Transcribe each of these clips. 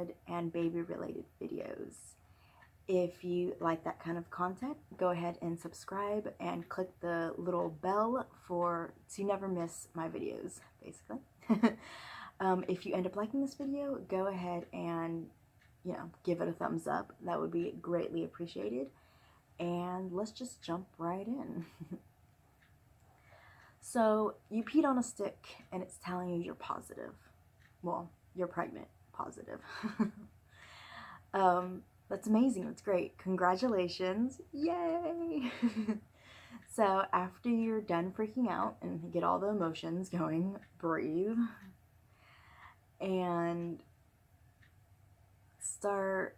related and baby related videos. If you like that kind of content, go ahead and subscribe and click the little bell so you never miss my videos, basically. If you end up liking this video, go ahead and, give it a thumbs up. That would be greatly appreciated. And let's just jump right in. So you peed on a stick and it's telling you you're positive. Well, you're pregnant, positive. That's amazing. That's great. Congratulations. Yay! So after you're done freaking out and get all the emotions going, breathe and start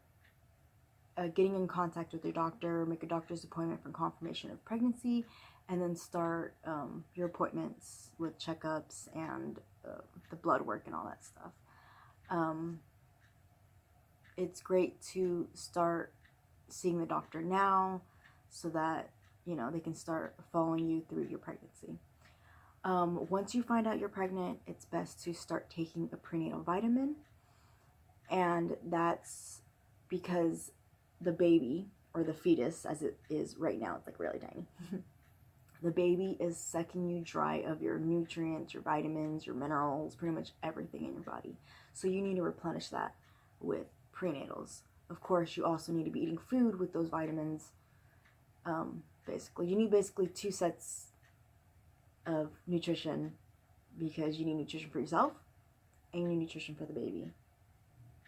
getting in contact with your doctor, make a doctor's appointment for confirmation of pregnancy, and then start your appointments with checkups and the blood work and all that stuff. It's great to start seeing the doctor now so that, they can start following you through your pregnancy. Once you find out you're pregnant, it's best to start taking a prenatal vitamin. And that's because the baby, or the fetus as it is right now, it's like really tiny. The baby is sucking you dry of your nutrients, your vitamins, your minerals, pretty much everything in your body. So you need to replenish that with prenatals. Of course, you also need to be eating food with those vitamins. Basically, you need 2 sets of nutrition because you need nutrition for yourself and you need nutrition for the baby.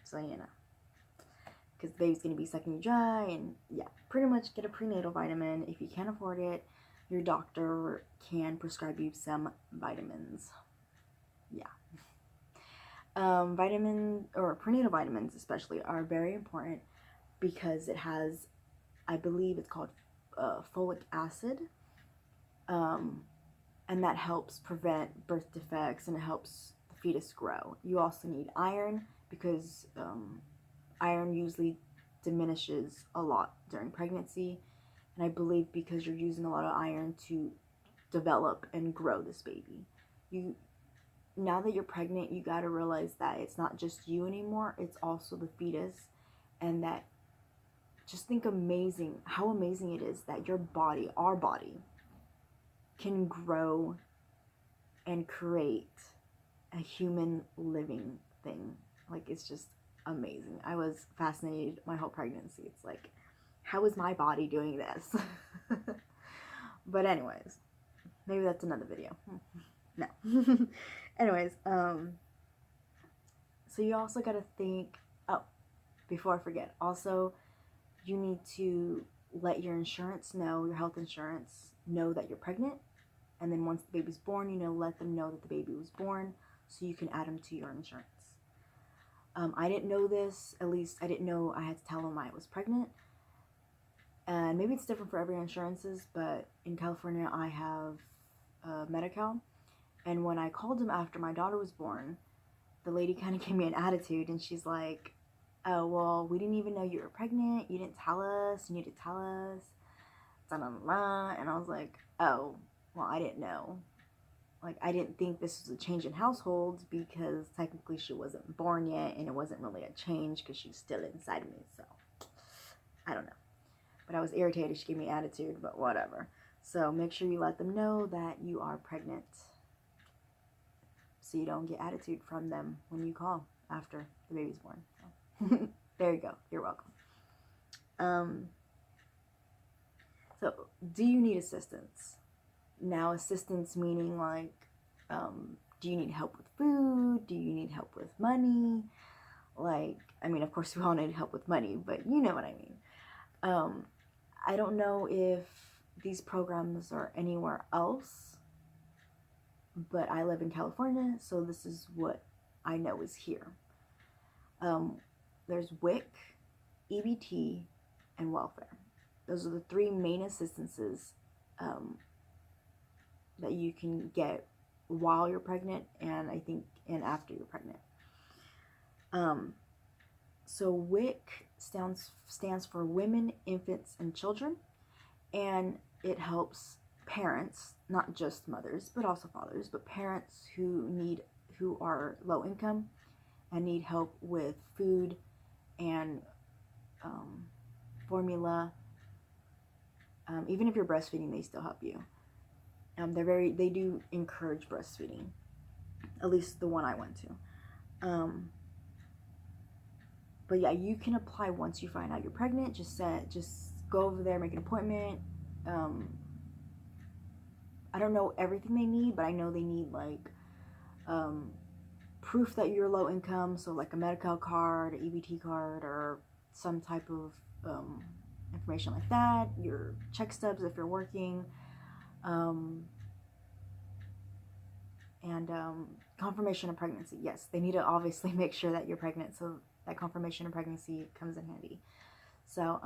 So, because the baby's going to be sucking you dry, and yeah, pretty much get a prenatal vitamin. If you can't afford it, your doctor can prescribe you some vitamins. Yeah. Prenatal vitamins especially are very important because it has, I believe it's called folic acid, and that helps prevent birth defects and it helps the fetus grow. You also need iron because iron usually diminishes a lot during pregnancy, and I believe because you're using a lot of iron to develop and grow this baby. Now that you're pregnant, you got to realize that it's not just you anymore, it's also the fetus, and that just think how amazing it is that your body, our body, can grow and create a human living thing. Like, it's just amazing. I was fascinated my whole pregnancy. It's like, how is my body doing this? But anyways, maybe that's another video. No. Anyways, so you also got to think, before I forget, also, you need to let your insurance know, your health insurance, know that you're pregnant. And then once the baby's born, let them know that the baby was born so you can add them to your insurance. I didn't know this, at least I didn't know I had to tell them I was pregnant. And maybe it's different for every insurances, but in California I have Medi-Cal. And when I called them after my daughter was born, the lady kind of gave me an attitude, and she's like, oh, well, we didn't even know you were pregnant. You didn't tell us. You need to tell us. And I was like, oh, well, I didn't know. Like, I didn't think this was a change in households because technically she wasn't born yet, and it wasn't really a change because she's still inside of me. So, I don't know. But I was irritated. She gave me attitude, but whatever. So make sure you let them know that you are pregnant, so you don't get attitude from them when you call after the baby's born. So there you go. You're welcome. So do you need assistance? Now, assistance meaning like, do you need help with food? Do you need help with money? Like, I mean, of course we all need help with money, but you know what I mean. I don't know if these programs are anywhere else, but I live in California, so this is what I know is here. There's WIC, EBT, and welfare. Those are the 3 main assistances that you can get while you're pregnant, and I think and after you're pregnant. So WIC stands for Women, Infants, and Children, and it helps parents, not just mothers, but also fathers, but parents who are low income and need help with food and formula. Even if you're breastfeeding, they still help you. They do encourage breastfeeding, at least the one I went to. But yeah, you can apply once you find out you're pregnant. Just go over there, make an appointment. I don't know everything they need, but I know they need like proof that you're low income, so like a Medi-Cal card, an EBT card, or some type of information like that. Your check stubs if you're working, and confirmation of pregnancy. Yes, they need to obviously make sure that you're pregnant, so that confirmation of pregnancy comes in handy. So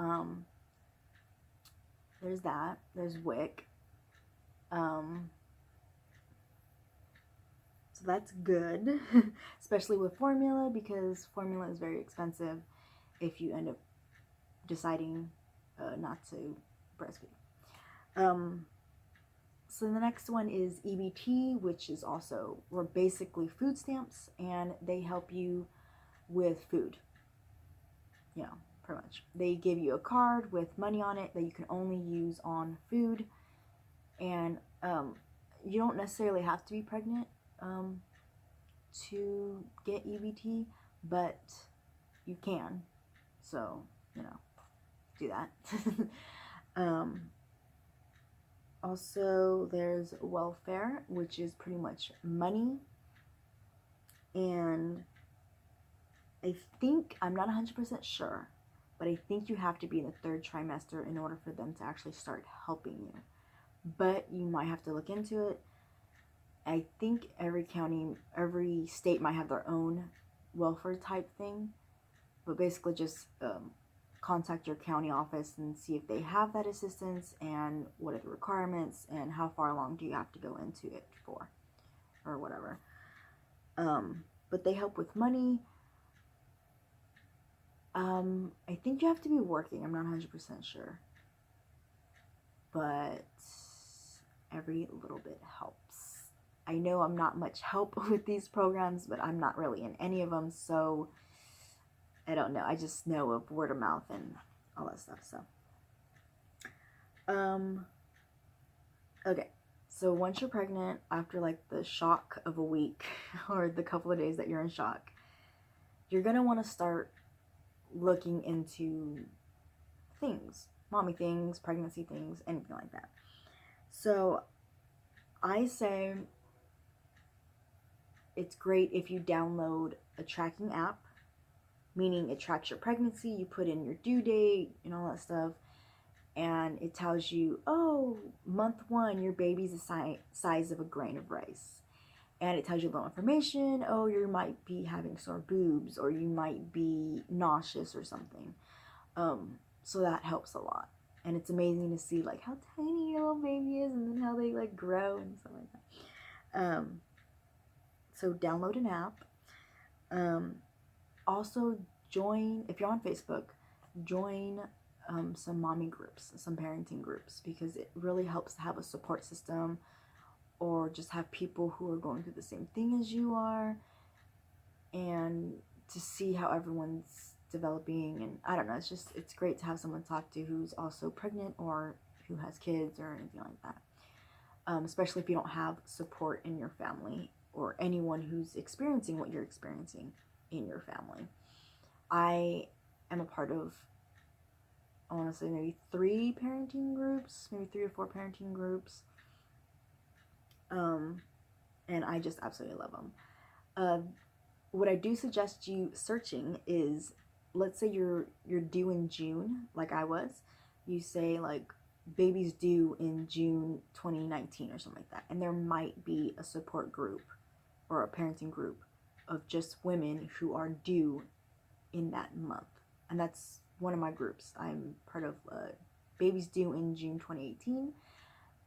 there's that. There's WIC. So that's good, especially with formula, because formula is very expensive if you end up deciding not to breastfeed. So the next one is EBT, which is also, or basically food stamps, and they help you with food. You know, pretty much. They give you a card with money on it that you can only use on food, and you don't necessarily have to be pregnant to get EBT, but you can. So, you know, do that. Also, there's welfare, which is pretty much money. And I think, I'm not 100% sure, but I think you have to be in the 3rd trimester in order for them to actually start helping you. But you might have to look into it. I think every state might have their own welfare type thing. But basically just contact your county office and see if they have that assistance and what are the requirements and how far along do you have to go into it for, or whatever. But they help with money. I think you have to be working. I'm not 100% sure. But every little bit helps. I know I'm not much help with these programs, but I'm not really in any of them, so I don't know. I just know of word of mouth and all that stuff. So, okay. So once you're pregnant, after like the shock of a week or the couple of days that you're in shock, you're gonna want to start looking into things, mommy things, pregnancy things, anything like that. So I say it's great if you download a tracking app, meaning it tracks your pregnancy, you put in your due date and all that stuff, and it tells you, oh, month 1, your baby's the size of a grain of rice. And it tells you a little information, oh, you might be having sore boobs, or you might be nauseous or something. So that helps a lot. And it's amazing to see like how tiny your little baby is, and then how they like grow and stuff like that. So download an app. Also join, if you're on Facebook, join some mommy groups, some parenting groups, because it really helps to have a support system, or just have people who are going through the same thing as you are, and to see how everyone's developing. And I don't know, it's great to have someone to talk to who's also pregnant or who has kids or anything like that. Especially if you don't have support in your family or anyone who's experiencing what you're experiencing in your family. I am a part of, I want to say maybe 3 parenting groups, maybe 3 or 4 parenting groups. And I just absolutely love them. What I do suggest you searching is, let's say you're due in June, like I was. You say like baby's due in June 2019 or something like that, and there might be a support group or a parenting group of just women who are due in that month, and that's one of my groups. I'm part of baby's due in June 2018,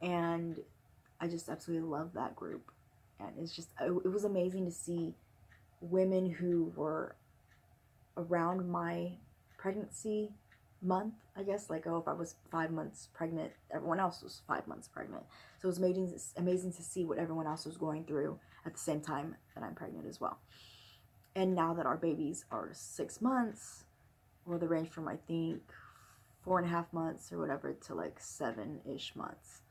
and I just absolutely love that group. And it's just, it was amazing to see women who were around my pregnancy month, I guess, like, oh, if I was 5 months pregnant, everyone else was 5 months pregnant. So it was amazing to see what everyone else was going through at the same time that I'm pregnant as well. And now that our babies are 6 months, well, they range from, I think, 4.5 months or whatever to like 7-ish months,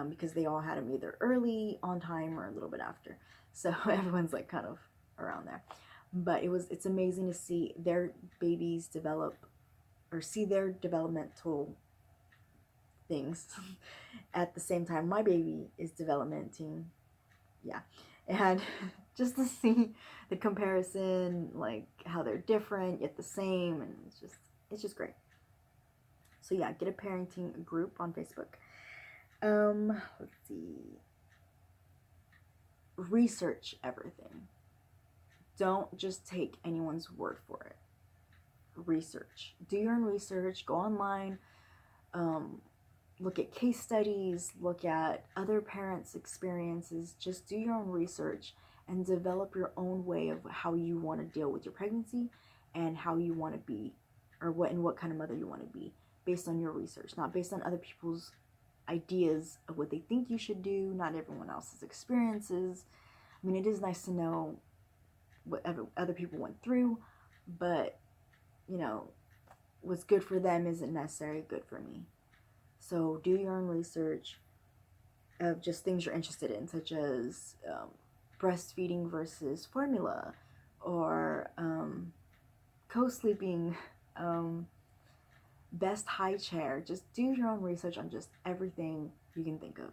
because they all had them either early, on time, or a little bit after. So everyone's like kind of around there. But it's amazing to see their babies develop, or see their developmental things at the same time my baby is developmenting. Yeah. And just to see the comparison, like how they're different yet the same, and it's just great. So yeah, get a parenting group on Facebook. Let's see. Research everything. Don't just take anyone's word for it. Research. Do your own research. Go online. Look at case studies. Look at other parents' experiences. Just do your own research and develop your own way of how you want to deal with your pregnancy and how you want to be, or what kind of mother you want to be, based on your research, not based on other people's ideas of what they think you should do, not everyone else's experiences. I mean, it is nice to know what other people went through, but, you know, what's good for them isn't necessarily good for me. So do your own research of just things you're interested in, such as breastfeeding versus formula, or co-sleeping, best high chair. Just do your own research on just everything you can think of.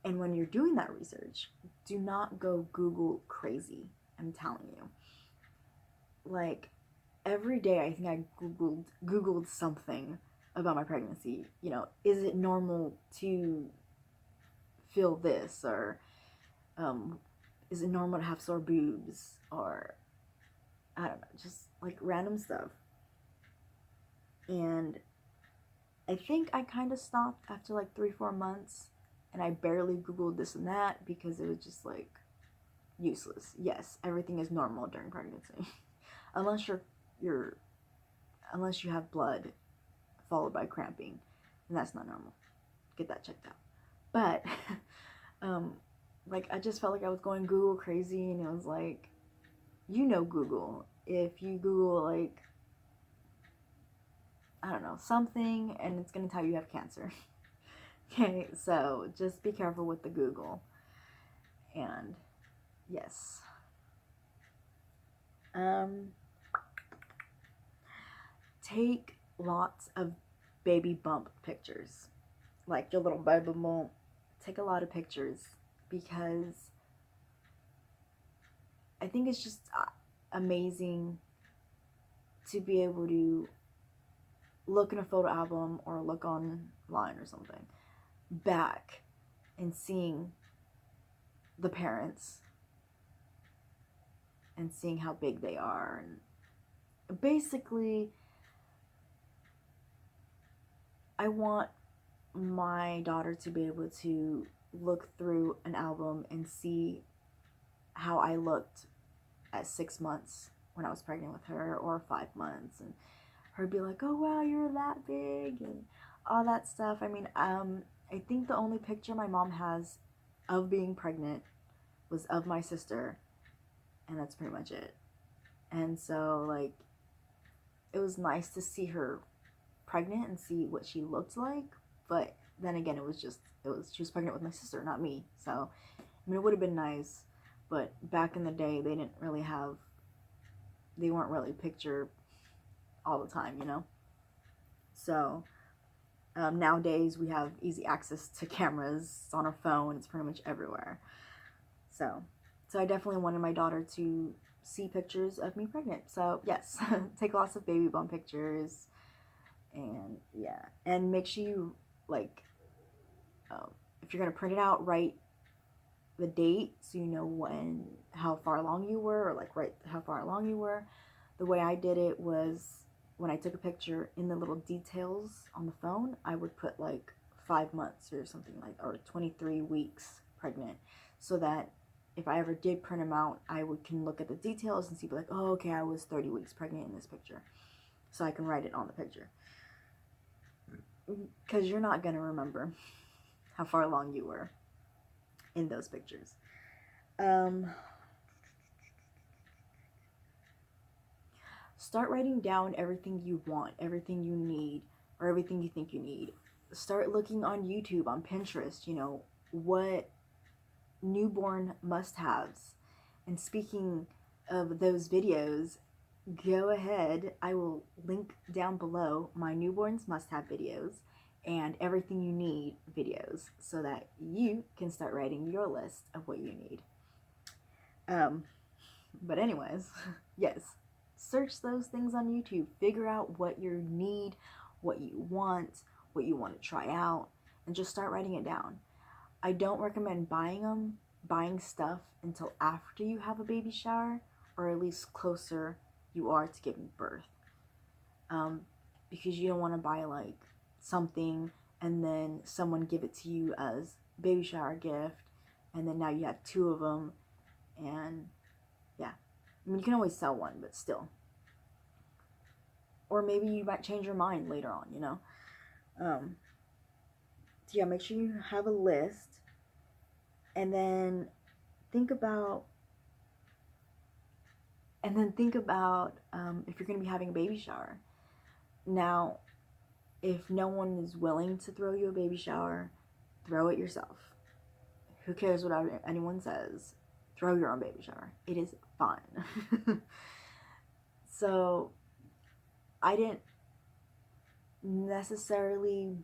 And when you're doing that research, do not go Google crazy. I'm telling you. Like, every day I think I Googled something about my pregnancy. You know, is it normal to feel this? Or is it normal to have sore boobs? Or I don't know, just like random stuff. And I think I kind of stopped after like 3-4 months, and I barely Googled this and that because it was just like useless. Yes, everything is normal during pregnancy, unless unless you have blood followed by cramping, and that's not normal. Get that checked out. But like, I just felt like I was going Google crazy, and it was like, Google. If you Google, like, I don't know, something, and it's gonna tell you have cancer. Okay, so just be careful with the Google. And yes. Take lots of baby bump pictures. Like your little baby bump. Take a lot of pictures, because I think it's just amazing to be able to look in a photo album or look online or something back and seeing the parents and seeing how big they are. And basically, I want my daughter to be able to look through an album and see how I looked at 6 months when I was pregnant with her, or 5 months, and her be like, oh wow, you're that big, and all that stuff. I mean, I think the only picture my mom has of being pregnant was of my sister, and that's pretty much it. And so, like, it was nice to see her pregnant and see what she looked like, but then again, she was pregnant with my sister, not me. So, I mean, it would have been nice, but back in the day, they weren't really picture all the time, So, nowadays we have easy access to cameras on our phone. It's pretty much everywhere. So I definitely wanted my daughter to see pictures of me pregnant. So yes, take lots of baby bump pictures, and yeah, and make sure you, like, if you're gonna print it out, write the date so you know how far along you were, or like write how far along you were. The way I did it was, when I took a picture, in the little details on the phone, I would put like 5 months or something, like, or 23 weeks pregnant, so that if I ever did print them out, can look at the details and see, like, oh, okay, I was 30 weeks pregnant in this picture, so I can write it on the picture. Because you're not going to remember how far along you were in those pictures. Start writing down everything you want, everything you need, or everything you think you need. Start looking on YouTube, on Pinterest, what newborn must-haves. And speaking of those videos, go ahead. I will link down below my newborns must-have videos and everything you need videos so that you can start writing your list of what you need. But anyways, yes, search those things on YouTube. Figure out what you need, what you want to try out, and just start writing it down. I don't recommend buying stuff until after you have a baby shower, or at least closer you are to giving birth. Because you don't want to buy like something and then someone give it to you as baby shower gift, and then now you have two of them, and yeah. I mean, you can always sell one, but still. Or maybe you might change your mind later on, So yeah, make sure you have a list, and then think about if you're going to be having a baby shower. Now, if no one is willing to throw you a baby shower, throw it yourself. Who cares what anyone says? Throw your own baby shower. It is fun. So, I didn't necessarily...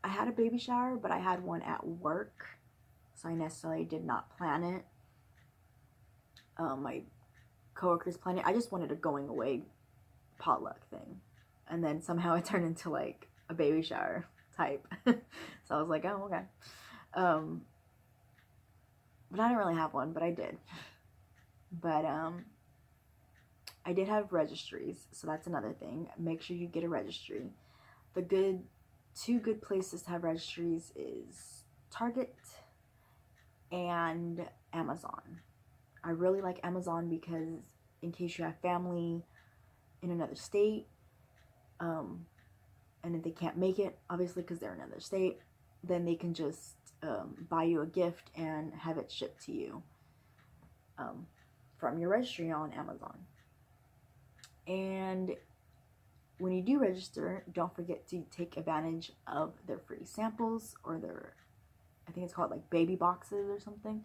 I had a baby shower, but I had one at work. So I necessarily did not plan it. My coworkers planned it. I just wanted a going away potluck thing. And then somehow it turned into like a baby shower type. So I was like, oh, okay. But I didn't really have one, but I did. But I did have registries, so that's another thing. Make sure you get a registry. Two good places to have registries is Target and Amazon. I really like Amazon because in case you have family in another state, and if they can't make it, obviously because they're in another state, then they can just buy you a gift and have it shipped to you from your registry on Amazon. And when you do register, don't forget to take advantage of their free samples, or their, I think it's called like baby boxes or something.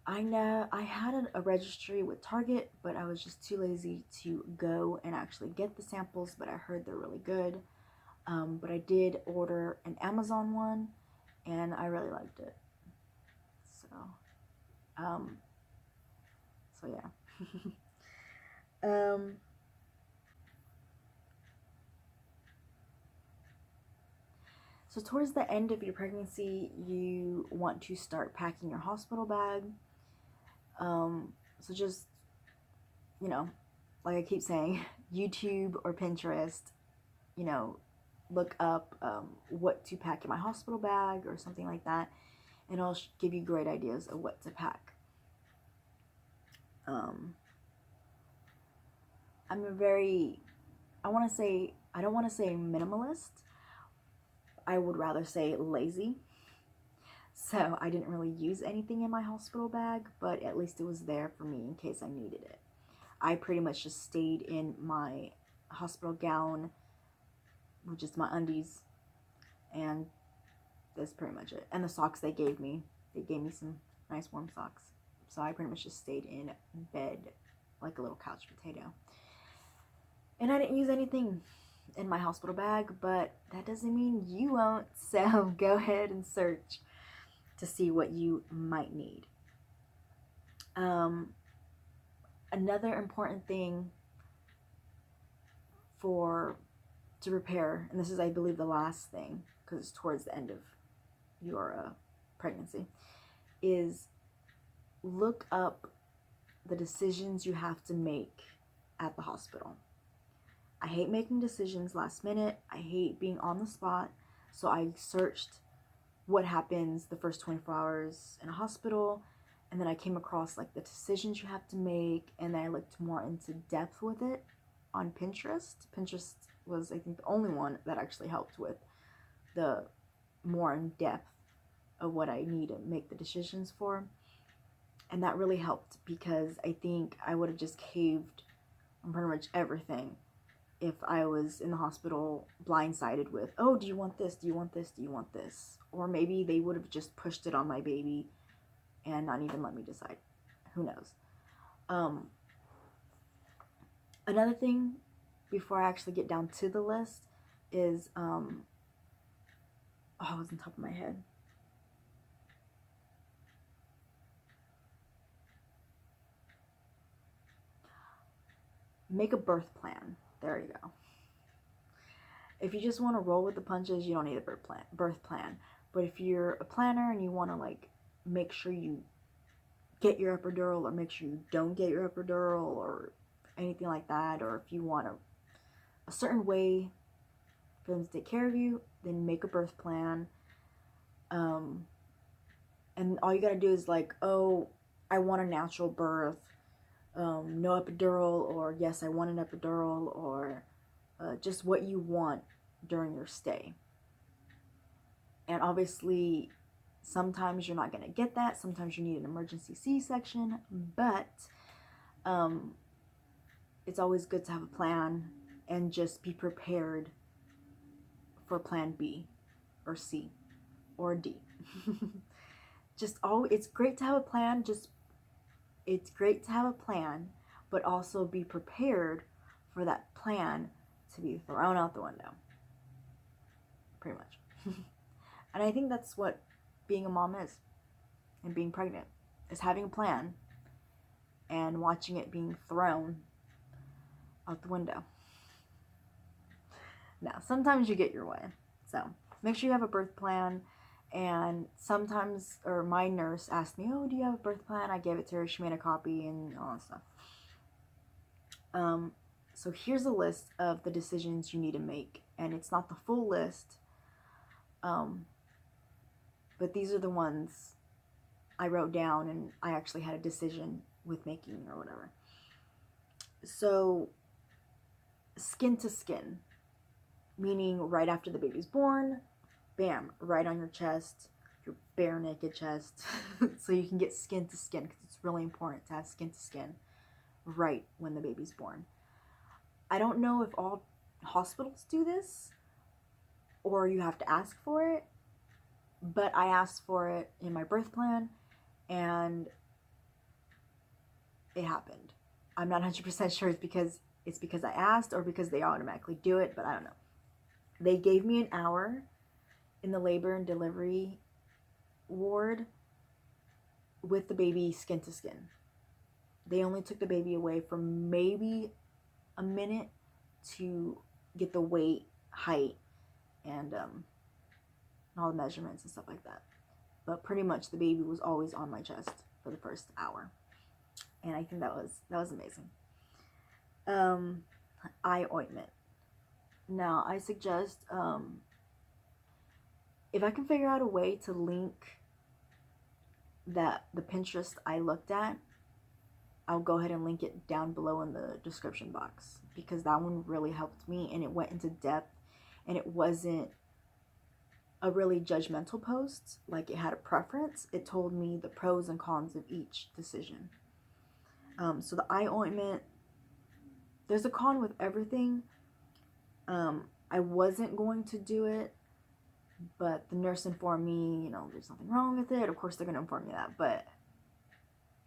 I know I had a registry with Target, but I was just too lazy to go and actually get the samples, but I heard they're really good. But I did order an Amazon one, and I really liked it. So yeah. So towards the end of your pregnancy, you want to start packing your hospital bag. So just, like I keep saying, YouTube or Pinterest, look up what to pack in my hospital bag or something like that, and it'll give you great ideas of what to pack. I don't want to say minimalist. I would rather say lazy. So I didn't really use anything in my hospital bag, but at least it was there for me in case I needed it. I pretty much just stayed in my hospital gown, which is my undies, and that's pretty much it. And the socks they gave me some nice warm socks. So I pretty much just stayed in bed like a little couch potato. And I didn't use anything in my hospital bag, but that doesn't mean you won't. So go ahead and search to see what you might need. Another important thing to prepare, and this is, I believe, the last thing, because it's towards the end of your pregnancy, is look up the decisions you have to make at the hospital. I hate making decisions last minute. I hate being on the spot. So I searched what happens the first 24 hours in a hospital, and then I came across like the decisions you have to make, and then I looked more into depth with it on Pinterest. Pinterest was, I think, the only one that actually helped with the more in depth of what I need to make the decisions for. And that really helped, because I think I would have just caved on pretty much everything if I was in the hospital blindsided with, oh, do you want this? Do you want this? Do you want this? Or maybe they would have just pushed it on my baby and not even let me decide. Who knows? Another thing, before I actually get down to the list, is, oh, it was on top of my head. Make a birth plan. There you go. If you just want to roll with the punches, you don't need a birth plan. But if you're a planner and you want to, like, make sure you get your epidural, or make sure you don't get your epidural, or anything like that, or if you want a certain way for them to take care of you, then make a birth plan. And all you gotta do is, like, oh, I want a natural birth, no epidural, or yes, I want an epidural, or just what you want during your stay. And obviously, sometimes you're not going to get that. Sometimes you need an emergency C-section, but it's always good to have a plan and just be prepared for plan B or C or D. It's great to have a plan. It's great to have a plan, but also be prepared for that plan to be thrown out the window. Pretty much. And I think that's what being a mom is, and being pregnant, is having a plan and watching it being thrown out the window. Now, sometimes you get your way. So make sure you have a birth plan. And sometimes, or my nurse asked me, oh, do you have a birth plan? I gave it to her. She made a copy and all that stuff. So here's a list of the decisions you need to make. And it's not the full list. But these are the ones I wrote down and I actually had a decision with making, or whatever. So, skin to skin, meaning right after the baby's born, bam, right on your chest, your bare naked chest, so you can get skin to skin, because it's really important to have skin to skin right when the baby's born. I don't know if all hospitals do this, or you have to ask for it, but I asked for it in my birth plan, and it happened. I'm not 100% sure it's because I asked, or because they automatically do it, but I don't know. They gave me an hour in the labor and delivery ward with the baby skin to skin. They only took the baby away for maybe a minute to get the weight, height, and all the measurements and stuff like that. But pretty much the baby was always on my chest for the first hour. And I think that was amazing. Eye ointment. Now, I suggest, if I can figure out a way to link the Pinterest I looked at, I'll go ahead and link it down below in the description box, because that one really helped me, and it went into depth, and it wasn't a really judgmental post, like it had a preference. It told me the pros and cons of each decision. So the eye ointment, there's a con with everything. I wasn't going to do it, but the nurse informed me, there's nothing wrong with it. Of course, they're going to inform me that, but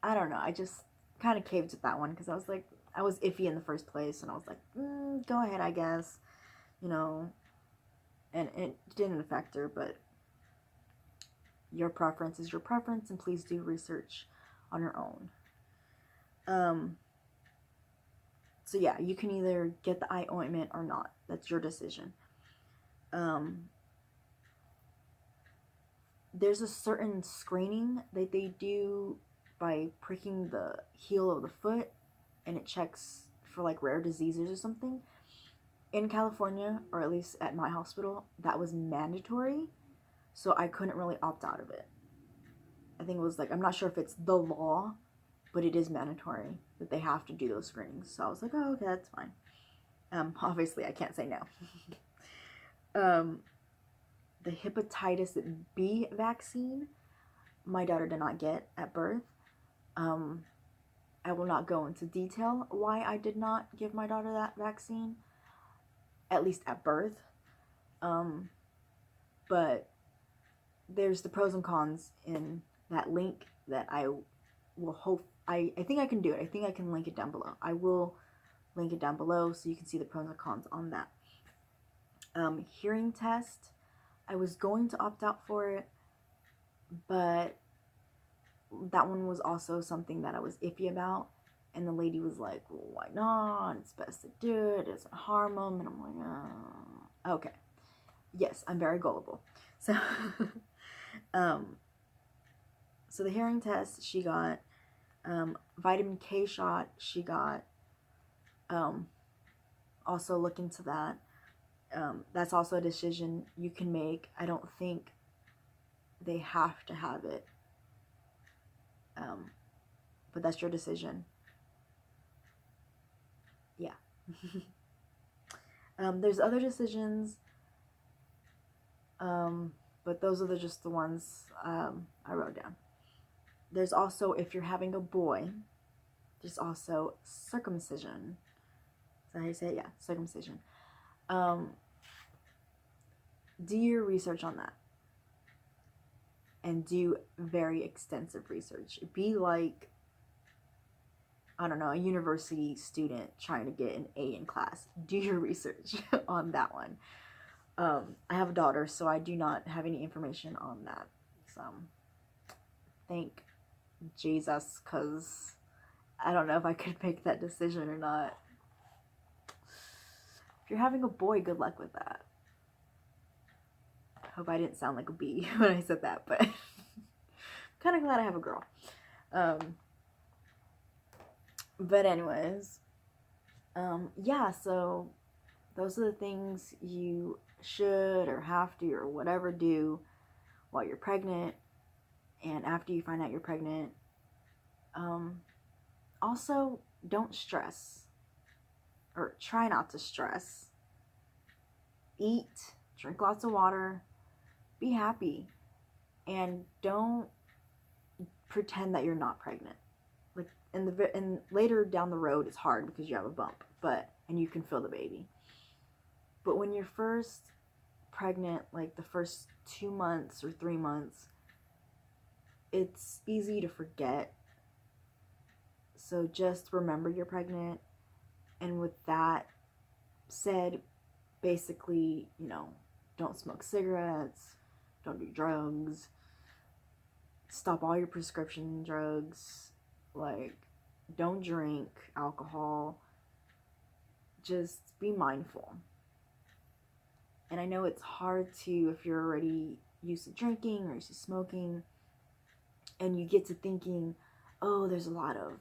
I don't know. I just kind of caved with that one, because I was like, I was iffy in the first place, and I was like, go ahead, I guess, and it didn't affect her, but your preference is your preference, and please do research on your own. So yeah, you can either get the eye ointment or not. That's your decision. There's a certain screening that they do by pricking the heel of the foot, and it checks for like rare diseases or something. In California, or at least at my hospital, that was mandatory, so I couldn't really opt out of it. I think it was like, I'm not sure if it's the law, but it is mandatory that they have to do those screenings. So I was like, oh, okay, that's fine. Obviously, I can't say no. The hepatitis B vaccine, my daughter did not get at birth. I will not go into detail why I did not give my daughter that vaccine, at least at birth. But there's the pros and cons in that link that I will hope, I think I can do it. I think I can link it down below. I will link it down below so you can see the pros and cons on that. Hearing test, I was going to opt out for it, but that one was also something that I was iffy about, and the lady was like, well, why not? It's best to do it. It doesn't harm them. And I'm like, okay. Yes, I'm very gullible. So, so the hearing test, she got vitamin K shot. She got, also look into that. That's also a decision you can make. I don't think they have to have it. But that's your decision. Yeah. There's other decisions, but those are just the ones I wrote down. There's also, if you're having a boy, there's also circumcision. Is that how you say it? Yeah, circumcision. Do your research on that. And do very extensive research. Be like, I don't know, a university student trying to get an A in class. Do your research on that one. I have a daughter, so I do not have any information on that. So, thank Jesus, because I don't know if I could make that decision or not. If you're having a boy, good luck with that. I hope I didn't sound like a bee when I said that, but I'm kind of glad I have a girl. But anyways, yeah, so those are the things you should or have to or whatever do while you're pregnant and after you find out you're pregnant. Also, don't stress, or try not to stress. Eat, drink lots of water, be happy, and don't pretend that you're not pregnant. Like, and later down the road, it's hard because you have a bump, and you can feel the baby. But when you're first pregnant, like the first 2 months or 3 months, it's easy to forget. So just remember you're pregnant. And with that said, basically, don't smoke cigarettes, don't do drugs, stop all your prescription drugs, like, don't drink alcohol. Just be mindful. And I know it's hard to, if you're already used to drinking or used to smoking, and you get to thinking, oh, there's a lot of,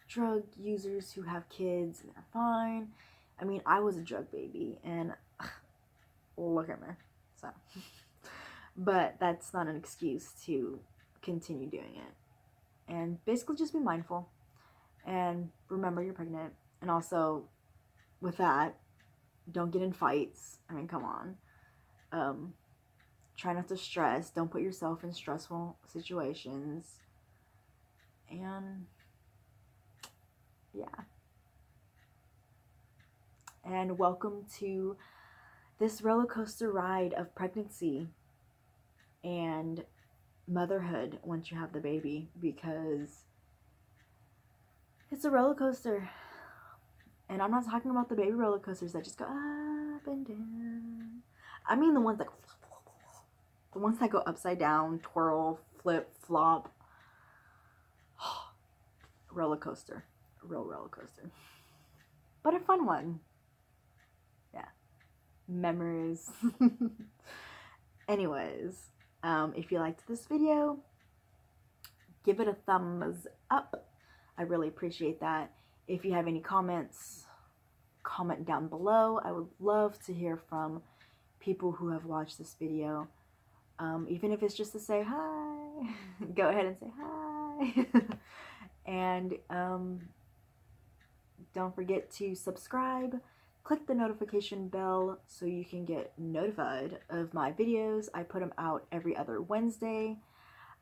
drug users who have kids and they're fine. I mean, I was a drug baby, and look at me. So, but that's not an excuse to continue doing it. And basically just be mindful and remember you're pregnant. And also, with that, don't get in fights. I mean, come on. Try not to stress. Don't put yourself in stressful situations. And yeah. And welcome to this roller coaster ride of pregnancy and motherhood once you have the baby, because it's a roller coaster. And I'm not talking about the baby roller coasters that just go up and down. I mean the ones that go upside down, twirl, flip, flop. Roller coaster. Real roller coaster. But a fun one. Yeah. Memories. Anyways, if you liked this video, give it a thumbs up. I really appreciate that. If you have any comments, comment down below. I would love to hear from people who have watched this video. Even if it's just to say hi, go ahead and say hi. And don't forget to subscribe. Click the notification bell so you can get notified of my videos. I put them out every other Wednesday.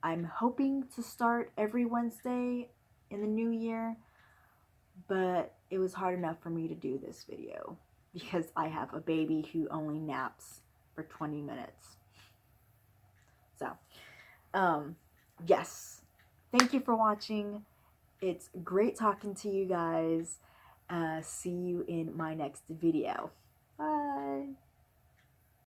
I'm hoping to start every Wednesday in the new year, but it was hard enough for me to do this video because I have a baby who only naps for 20 minutes. So, yes, thank you for watching. It's great talking to you guys. See you in my next video. Bye.